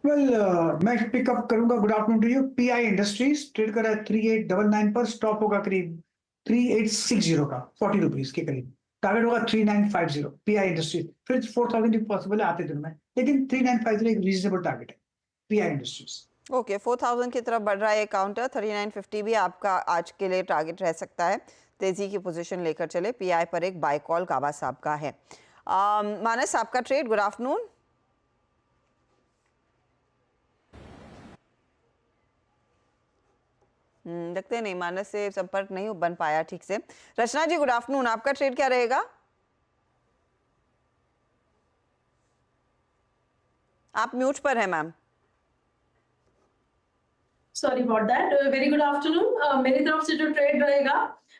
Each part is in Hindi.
मैं पिकअप करूंगा। Good afternoon to you. PI industries trade कर रहा है 3899 पर, स्टॉप होगा करीब 3860 का, 40 रुपीज के करीब। टारगेट होगा 3950। पीआई इंडस्ट्रीज फिर 4000 पॉसिबल है आते दिन में, लेकिन 3950 एक रीजनेबल टारगेट है पीआई इंडस्ट्रीज। ओके, 4000 की तरफ बढ़ रहा है काउंटर। 3950 भी आपका आज के लिए टारगेट रह सकता है। तेजी की पोजीशन लेकर चले। पीआई पर एक बाय कॉल काबा साहब का है। मानस, आपका ट्रेड। Good afternoon. लगते नहीं, मानस से संपर्क नहीं बन पाया ठीक से। रचना जी, गुड आफ्टरनून। आपका ट्रेड क्या रहेगा? आप म्यूट पर हैं ma'am. Sorry for that. Very good afternoon. मेरी तरफ से जो ट्रेड रहेगा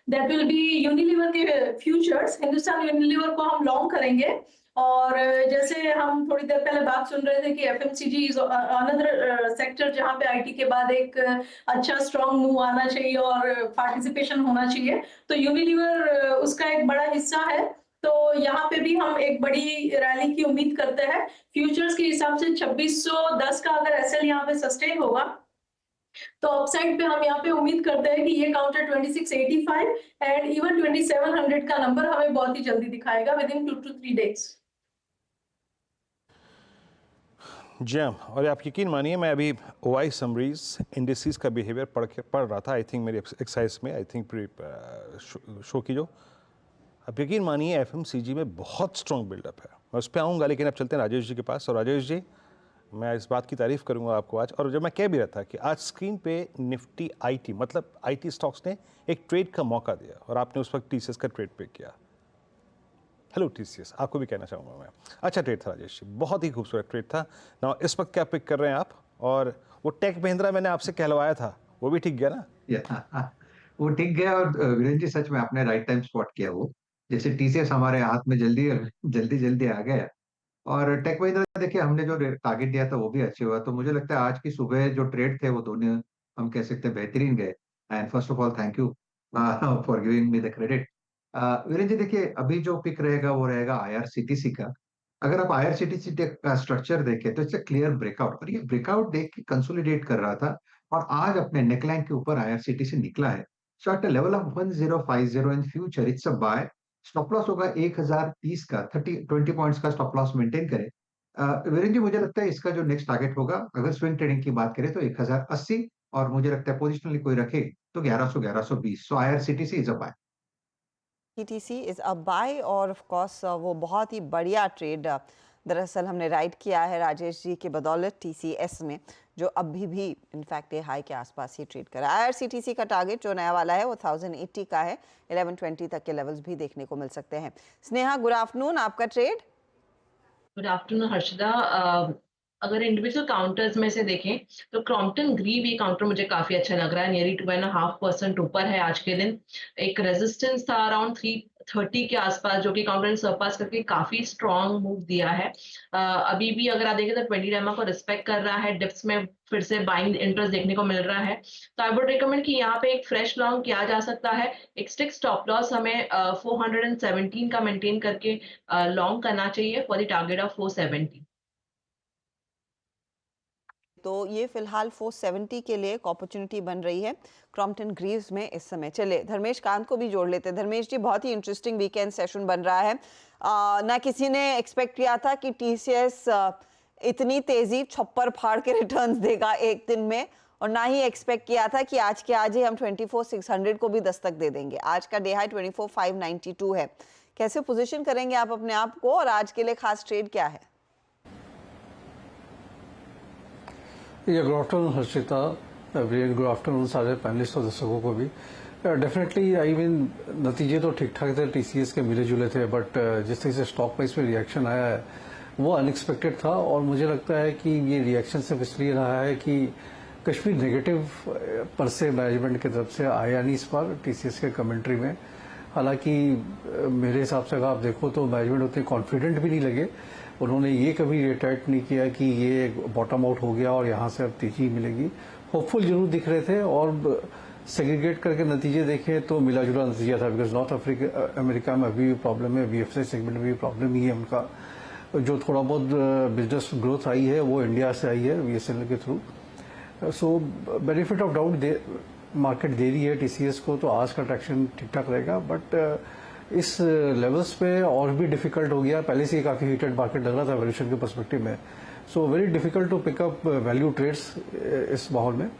दैट विल बी यूनिलीवर के फ्यूचर्स। हिंदुस्तान यूनिलीवर को हम लॉन्ग करेंगे। और जैसे हम थोड़ी देर पहले बात सुन रहे थे कि एफएमसीजी इज अनदर सेक्टर जहां पे आईटी के बाद एक अच्छा स्ट्रॉन्ग मूव आना चाहिए और पार्टिसिपेशन होना चाहिए, तो यूनिलीवर उसका एक बड़ा हिस्सा है। तो यहाँ पे भी हम एक बड़ी रैली की उम्मीद करते हैं। फ्यूचर्स के हिसाब से 2610 का अगर एसएल यहाँ पे सस्टेन होगा तो अपसाइड पे हम यहाँ पे उम्मीद करते हैं कि ये काउंटर 2685 एंड इवन 2700 का नंबर हमें बहुत ही जल्दी दिखाएगा विद इन 2 to 3 डेज। जी हाँ, और आप यकीन मानिए मैं अभी ओआई समरीज इंडिसेस का बिहेवियर पढ़ रहा था। आई थिंक मेरी एक्सरसाइज में, आई थिंक शो की जो, आप यकीन मानिए एफएमसीजी में बहुत स्ट्रॉन्ग बिल्डअप है। मैं उस पर आऊँगा, लेकिन अब चलते हैं राजेश जी के पास। और राजेश जी, मैं इस बात की तारीफ करूंगा आपको आज। और जब मैं कह भी रहा था कि आज स्क्रीन पे निफ्टी आईटी, मतलब आईटी स्टॉक्स ने एक ट्रेड का मौका दिया और आपने उस वक्त टीसीएस का ट्रेड पिक किया। हेलो टीसीएस, आपको भी कहना चाहूँगा मैं। अच्छा ट्रेड था राजेश जी, बहुत ही खूबसूरत ट्रेड था ना। इस वक्त क्या पिक कर रहे हैं आप? और वो टेक महिंद्रा मैंने आपसे कहलवाया था, वो भी ठीक गया ना? वो ठीक गया। और वीरेंद्र जी, सच में आपने राइट टाइम स्पॉट किया। वो जैसे टीसीएस हमारे हाथ में जल्दी जल्दी जल्दी आ गया। और टेक महिंद्रा देखिए, हमने जो टारगेट दिया था वो भी अच्छे हुआ। तो मुझे लगता है आज की सुबह जो ट्रेड थे वो दोनों हम कह सकते हैं बेहतरीन गए। And first of all thank you for giving me the credit. Virendra ji देखिए, अभी जो पिक रहेगा वो रहेगा आईआरसीटीसी का। अगर आप आईआरसीटीसी का स्ट्रक्चर देखें तो इट्स अ क्लियर ब्रेकआउट, और ये ब्रेकआउट देख के कंसोलिडेट कर रहा था और आज अपने नेकलाइन के ऊपर आईआरसीटीसी निकला है। So at level of 1050 in future it's a buy. Stop loss होगा 1030 का, 20 पॉइंट्स का स्टॉप लॉस मेंटेन करें। वीरेंद्र जी, मुझे लगता है इसका जो नेक्स्ट टारगेट होगा, अगर स्विंग ट्रेडिंग की बात करें तो 1080, और मुझे लगता है पोजिशनली कोई रखे तो 1100 1120। So IRCTC is a buy. TTC is a buy. और ऑफ कोर्स वो बहुत ही बढ़िया ट्रेड दरअसल हमने राइट किया है राजेश जी के बदौलत टीसीएस में, जो अभी भी इनफैक्ट ये हाई के आसपास ही ट्रेड कर रहा है। आईआरसीटीसी का टारगेट जो नया वाला है वो 1080 का है। 1120 तक के लेवल्स भी देखने को मिल सकते हैं। Sneha, good afternoon. आपका ट्रेड। Good afternoon Harshita. अगर इंडिविजुअल काउंटर्स में से देखें तो क्रॉम्पटन ग्रीव ये काउंटर मुझे काफी अच्छा लग रहा है। नियरली 2.5% ऊपर है आज के दिन। एक रेजिस्टेंस था अराउंड 330 के आसपास, जो कि काउंटर ने सरपास करके काफी स्ट्रॉन्ग मूव दिया है। अभी भी अगर आप देखें तो 20 डेमा को रिस्पेक्ट कर रहा है। डिप्स में फिर से बाइंग इंटरेस्ट देखने को मिल रहा है। तो आई वुड रिकमेंड कि यहाँ पे एक फ्रेश लॉन्ग किया जा सकता है। एक स्टिक स्टॉप लॉस हमें 417 का मेंटेन करके लॉन्ग करना चाहिए फॉर द टारगेट ऑफ 470। तो ये फिलहाल 470 के लिए एक अपॉर्चुनिटी बन रही है क्रॉम्पटन ग्रीव्स में इस समय। चले धर्मेश कांत को भी जोड़ लेते हैं। धर्मेश जी, बहुत ही इंटरेस्टिंग वीकेंड सेशन बन रहा है। ना किसी ने एक्सपेक्ट किया था कि टीसीएस इतनी तेजी छप्पर फाड़ के रिटर्न्स देगा एक दिन में, और ना ही एक्सपेक्ट किया था कि आज के आज ही हम 24,600 को भी दस्तक दे देंगे। आज का डे हाई 24,592 है। कैसे पोजीशन करेंगे आप अपने आप को, और आज के लिए खास ट्रेड क्या है? Good afternoon Harshita, good afternoon सारे पैनलिस्ट और दर्शकों को भी। डेफिनेटली आई मीन नतीजे तो ठीक ठाक थे, टीसीएस के मिले जुले थे, बट जिस तरह से स्टॉक प्राइस में रिएक्शन आया है वो अनएक्सपेक्टेड था। और मुझे लगता है कि ये रिएक्शन सिर्फ इसलिए रहा है कि कश्मीर नेगेटिव पर से मैनेजमेंट की तरफ से आया नहीं इस बार टीसीएस के कमेंट्री में। हालांकि मेरे हिसाब से अगर आप देखो तो मैनेजमेंट उतने कॉन्फिडेंट भी नहीं लगे। उन्होंने ये कभी रिटाइट नहीं किया कि ये बॉटम आउट हो गया और यहाँ से अब तेजी मिलेगी। होपफुल जरूर दिख रहे थे, और सेग्रीगेट करके नतीजे देखें तो मिला जुला नतीजा था, बिकॉज नॉर्थ अमेरिका में अभी भी प्रॉब्लम है, वीएफसी सेगमेंट में भी प्रॉब्लम ही है उनका। जो थोड़ा बहुत बिजनेस ग्रोथ आई है वो इंडिया से आई है BSNL के through. So benefit of doubt market दे रही है TCS को, तो आज का ट्रैक्शन ठीक ठाक रहेगा। बट इस लेवल्स पे और भी डिफिकल्ट हो गया, पहले से ही काफ़ी हीटेड मार्केट लग रहा था वैल्यूएशन के पर्सपेक्टिव में। So very difficult to pickup value trades इस माहौल में।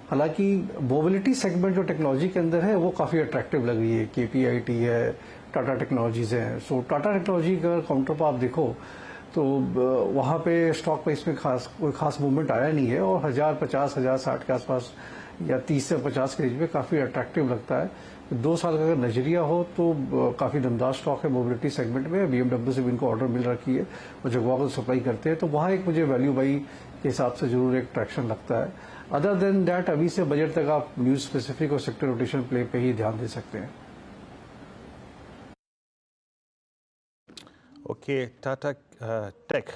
हालांकि मोबिलिटी सेगमेंट जो टेक्नोलॉजी के अंदर है वो काफ़ी अट्रैक्टिव लग रही है। KPIT है, टाटा टेक्नोलॉजीज है। सो टाटा टेक्नोलॉजी का काउंटर पर आप देखो तो वहाँ पे स्टॉक प्राइस में कोई खास मूवमेंट आया नहीं है, और 1050, 1060 के आसपास या 30 से 50 के रेंज में काफ़ी अट्रैक्टिव लगता है। 2 साल का अगर नजरिया हो तो काफ़ी दमदार स्टॉक है मोबिलिटी सेगमेंट में। BMW से भी इनको ऑर्डर मिल रखी है और जगवा को सप्लाई करते हैं, तो वहाँ एक मुझे वैल्यू बाई के हिसाब से जरूर एक ट्रैक्शन लगता है। अदर देन दैट अभी से बजट तक आप न्यूज स्पेसिफिक और सेक्टर रोटेशन प्ले पे ही ध्यान दे सकते हैं। Okay, Tata take